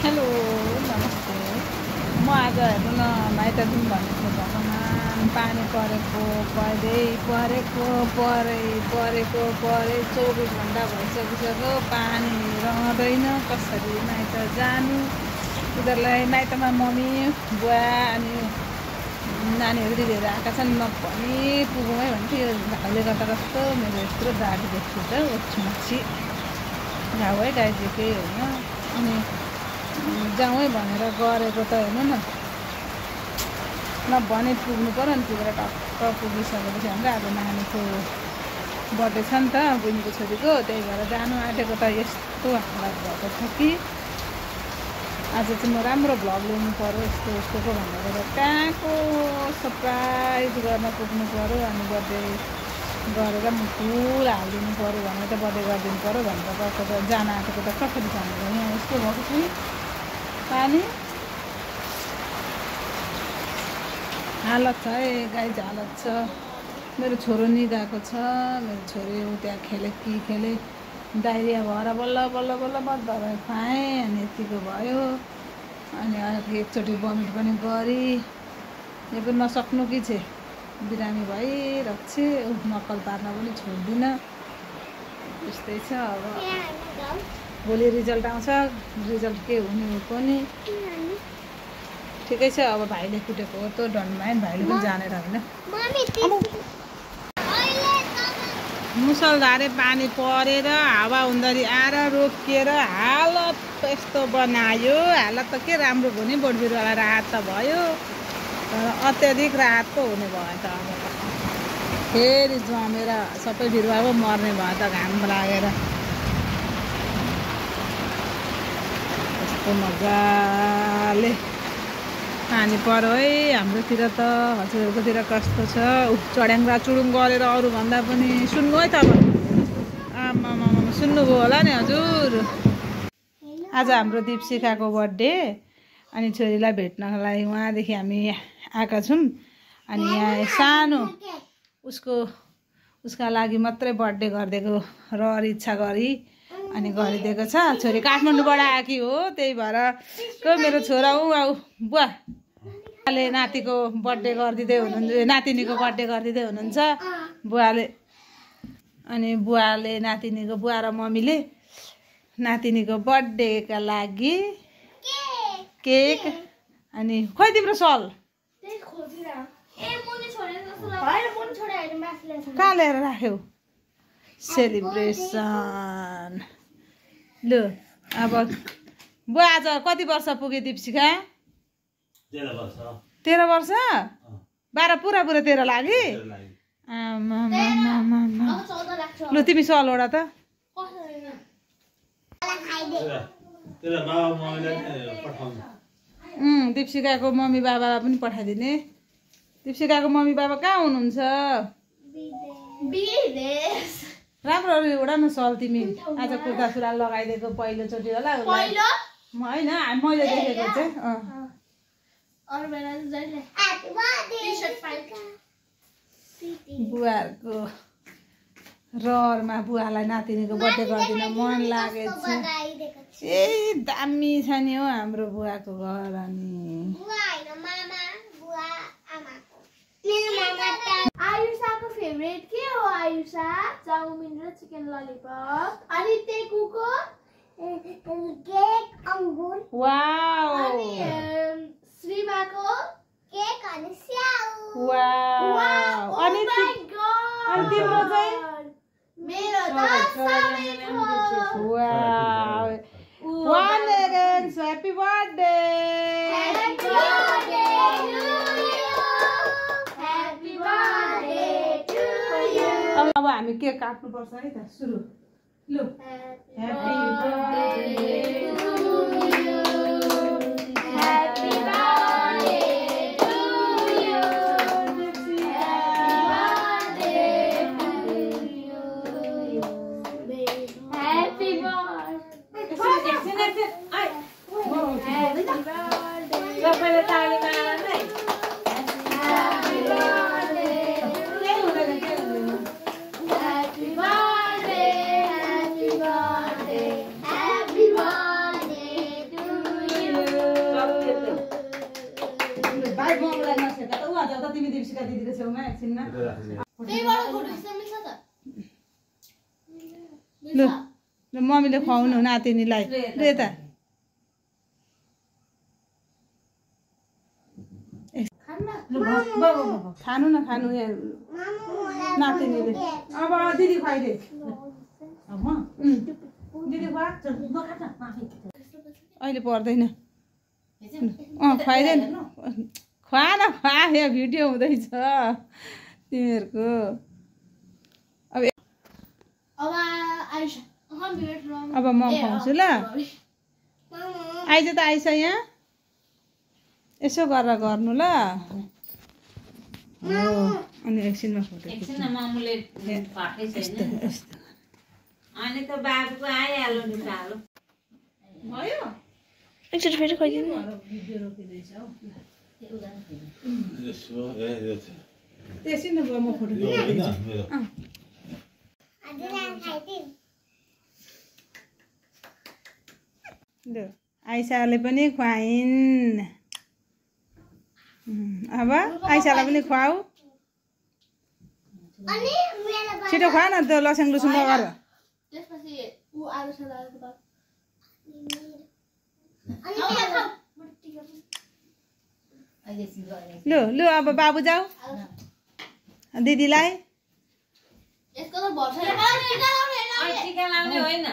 Hello नमस्ते। म आज हेर्नु न माइत जाउँ भनेको भगवान पानी परेको परेको 24 घन्टा भइसकिसक्यो। पानी रहँदैन, कसरी माइत जानु। उनीहरूलाई माइतमा मम्मी बुवा अनि नानीहरू लिएर आएका छन्। म पनि पुगौँ है भन्थ्यो। घाउले गर्दा कस्तो मेरो यत्रो दाडी देख्छु त ओछ्माछी घाउ है गाई केही होइन। अनि जाउँ है भनेर गरेको त हेर्नु न, नभने पुग्नु पऱ्यो नि। पुगेर टक्क पुगिसकेपछि हाम्रो अब नानीको बर्थडे छ नि त, बहिनीको छोरीको, त्यही भएर जानु आँटेको त यस्तो हालत भएको छ कि आज चाहिँ म राम्रो भ्लग ल्याउनु पऱ्यो यस्तो यस्तोको भनेर कहाँको सरप्राइज गर्न पुग्नु पऱ्यो। अनि बर्थडे गरेर म फुल हालिदिनु पऱ्यो भनेर त बर्थडे गरिदिनु पऱ्यो भनेर गएको त जान आँटेको त कसरी जानु। यहाँ यस्तो भएको छ पानी हालत छ है गाइज, हालत छ। मेरो छोरो नि गएको छ, मेरो छोरी त्यहाँ खेले डाइरिया भएर बल्ल बल्ल बल्ल बल्ल दबाई खुवाएँ अनि यतिको भयो। अनि एकचोटि भमिट पनि गरी यो पनि नसक्नु कि छे बिरामी भइरहेको छ। नक्कल पार्न पनि छोड्दिनँ, त्यस्तै छ। अब भोलि रिजल्ट आउँछ, रिजल्ट के हुने हो पनि ठिकै छ। अब भाइले कुटेको हो त डन्डमाइन, भाइले पनि जानेर होइन। मुसलधारे पानी परेर हावा हुँदाखेरि आएर रोकिएर हालत यस्तो बनायो। हालत त के राम्रो भयो नि, बोट बिरुवालाई राहत त भयो, तर अत्याधिक राहत पो हुने भयो त। अब फेरि जमेर सबै बिरुवा पो मर्ने भयो त घाम लागेर। यस्तो मजाले पानी पर्यो है हाम्रोतिर त। हजुरहरूकोतिर कस्तो छ? चड्याङ्ग्रा चुडुङ गरेर अरूभन्दा पनि सुन्नु है त। आमामा सुन्नुभयो होला नि हजुर। आज हाम्रो दीपशिखाको बर्थडे, अनि छोरीलाई भेट्नको लागि उहाँदेखि हामी आएका छौँ। अनि यहाँ सानो उसका लागि मात्रै बर्थडे गरिदिएको र इच्छा गरी अनि गरिदिएको छ। छोरी काठमाडौँबाट आएकी हो, त्यही भएर मेरो छोरा बुवाले नातिको बर्थडे गरिदिँदै हुनुहुन्छ, नातिनीको बर्थडे गरिदिँदै हुनुहुन्छ बुवाले। अनि बुवाले नातिनीको, बुवा र मम्मीले नातिनीको बर्थडेका लागि केक। अनि खोइ तिम्रो सल कहाँ लिएर राख्यौ? सेलिब्रेसन लु। अब बुवा आज कति वर्ष पुग्यो दीपशिखा? 13 वर्ष। 12 पुरा 13 लागि। लु तिमी सल ओडा त। दीपशिखाको मम्मी बाबालाई पनि पठाइदिने। दीपशिखाको मम्मी बाबा कहाँ हुनुहुन्छ? राम्रो एउटा न सल तिमी आज कुर्ता सुरुवाल लगाइदिएको पहिलोचोटि होला होइन, मैले देखेको चाहिँ। बुवाहरूको रहरमा बुवालाई नातिनीको बर्थडे गरिदिन मन लागेछ। ए दामी छ नि हो हाम्रो बुवाको घर। अनि आयुषाको फेभरेट के हो? आयुषा चाउमिन र चिकन ललिपप। अनि टेकुको केक अंगुर। वाउ। अनि श्रीमाको केक अनि स्याउ। वाउ। अनि तिम्रो चाहिँ? मेरो त सबैको। Wow. One again, happy birthday. Happy birthday to you. Happy birthday to you. अब हामी केक काट्नु पर्छ है त। सुरु लु। Happy birthday to you. Happy birthday to you. Happy birthday. सबैले ताली मार नै। Happy birthday. Happy birthday. Happy birthday. Happy birthday मलाई नछेका त उहाँ जाऊ त तिमी दिपसिका दिदीको छेउमा एकछिनमा त्यहीबाट फोटो खिच्न मिल्छ त लु ल मम्मीले खुवाउनु नातिनीलाई ल यता खानु न खानु यहाँ नातिनीले अब दिदी खुवाइदे दिदी खुवा अहिले पर्दैन खुवाइदे खुवा न खुवा यहाँ भिडियो हुँदैछ तिमीहरूको अब म खुवाउँछु ल आइज त आइस यहाँ यसो गरेर गर्नु ल अनि एकछिनमा फोटो अनि त बाबुको आइहाल्यो नि साह्रो भयो एकचोटि फेरि खोइदिनु भिडियो रोकिँदैछ हौ त्यसै न म फोटो आइसाले पनि खुवाइन् अब आइसालाई पनि खुवाऊ छिटो खुवा न त्यो लस्याङ लुसुङ नगर लु लु अब बाबु जाऊ दिदीलाई टिका लाउने होइन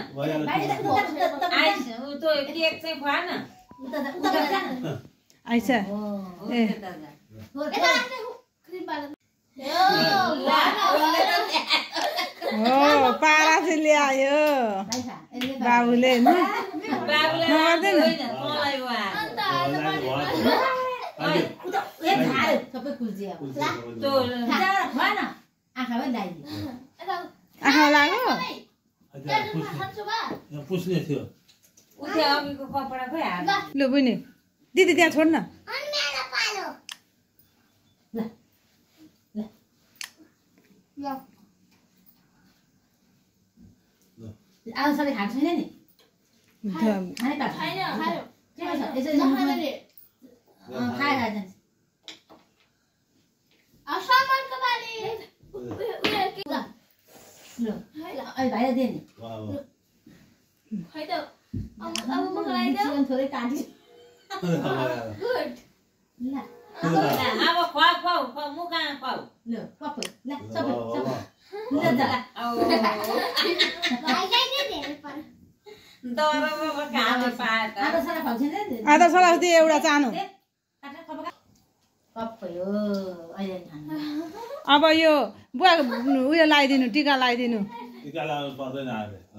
केक चाहिँ खुवा न आइसा ए हो पारा चाहिँ ल्यायो बाबुले आँखा लाग्यो लु बहिनी दिदी त्यहाँ छोड्न आज सबै खान्छ छैन नि भाइलाई दिए नि थोरै काटी अब खुवा खुवाउ मुखा खुवाउ ल पक्कै ल सबै सबै आधा सलाह दिए एउटा चानो अब यो बुवा उयो लगाइदिनु टिका लगाइदिनु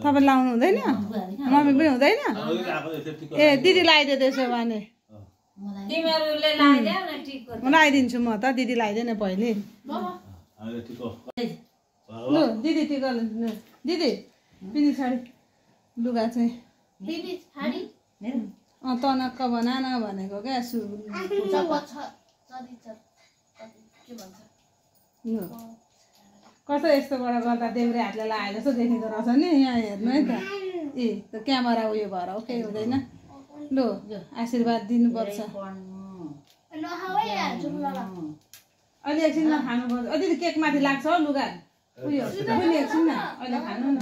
तपाईँ लाउनु हुँदैन मम्मी पनि हुँदैन ए दिदी लगाइदियो त्यसो भने लगाइदिन्छु म त दिदी लगाइदिएन पहिले लु दिदी टिका दिदी पिनी साडी लुगा चाहिँ तनक्क बना न भनेको क्या कस्तो यस्तोबाट गर्दा देब्रे हातले लगाए जस्तो देखिँदो रहेछ नि यहाँ हेर्नु है त ए त क्यामेरा उयो भएर हो केही हुँदैन लु आशीर्वाद दिनुपर्छ अहिले एकछिनमा खानुपर्छ दिदी केक माथि लाग्छ हो लुगा उयो पनि एकछिन न अहिले खानु न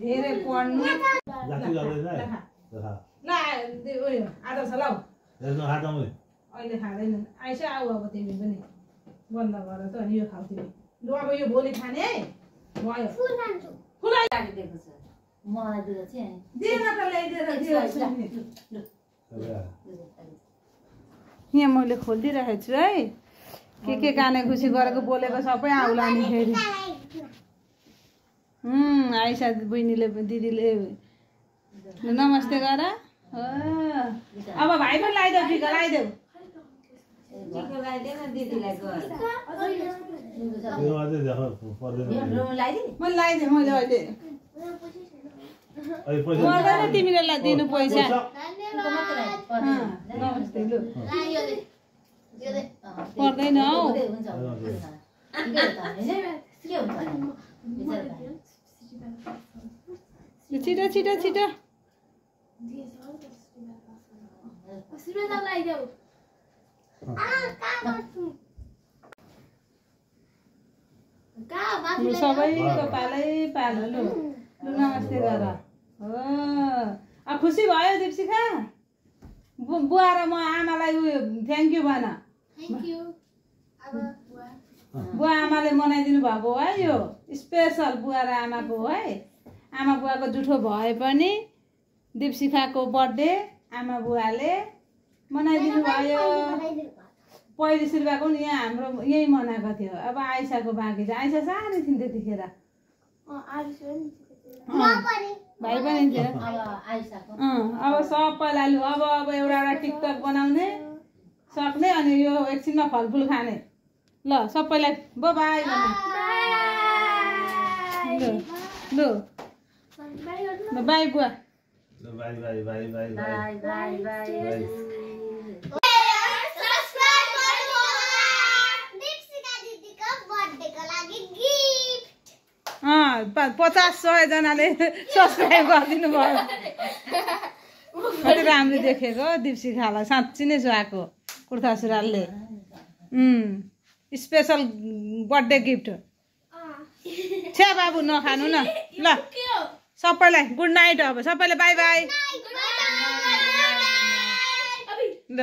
धेरै पढ्नु उयो आधा छ लाउ अहिले खाँदैन आइस आऊ अब तिमी पनि बन्द गर त अनि यो खाऊ तिमी लु अब यो भोलि खाने है भयो मलाई दिएर चाहिँ यहाँ मैले खोलिदिइराखेको छु है के काने खुसी गरेको बोलेको सबै आउला नि फेरि आइसा बहिनीले दिदीले नमस्ते गर अब भाइ पनि लगाइदेऊ टिका लगाइदेऊ मैले लगाइदिएँ मैले अहिले तिमीले दिनु पैसा नमस्ते लु पर्दैन हौ हुन्छ हुन्छ के हुन्छ छिटो छिटो छिटो सबैको पालै पालो लु नमस्ते गर हो खुसी भयो दीपशिखा बुवा र म आमालाई उयो थ्याङ्क यू भन बुवा आमाले मनाइदिनु भएको है यो स्पेसल बुवा र आमाको है आमा बुवाको जुठो भए पनि दीपशिखाको बर्थडे आमा बुवाले मनाइदिनु भयो पहिलो सिर्बाको नि यहाँ हाम्रो यही मनाएको थियो अब आइसाको बाँकी छ आइसा सानो थिइन् त्यतिखेर भाइ पनि थियो अब सबैलाई लु अब एउटा टिकटक बनाउने सक्ने अनि यो एकछिनमा फलफुल खाने ल सबैलाई बाई लु बाई बुवा by by by by by by by अँ 50-100 जनाले सब्सक्राइब गरिदिनु भयो कति राम्रो देखेको दीपशिखालाई साँच्ची नै सुहाएको कुर्ता सुरुवालले स्पेसल बर्थडे गिफ्ट छ्या बाबु नखानु न ल सबैलाई गुड नाइट अब सबैले बाई बाई ल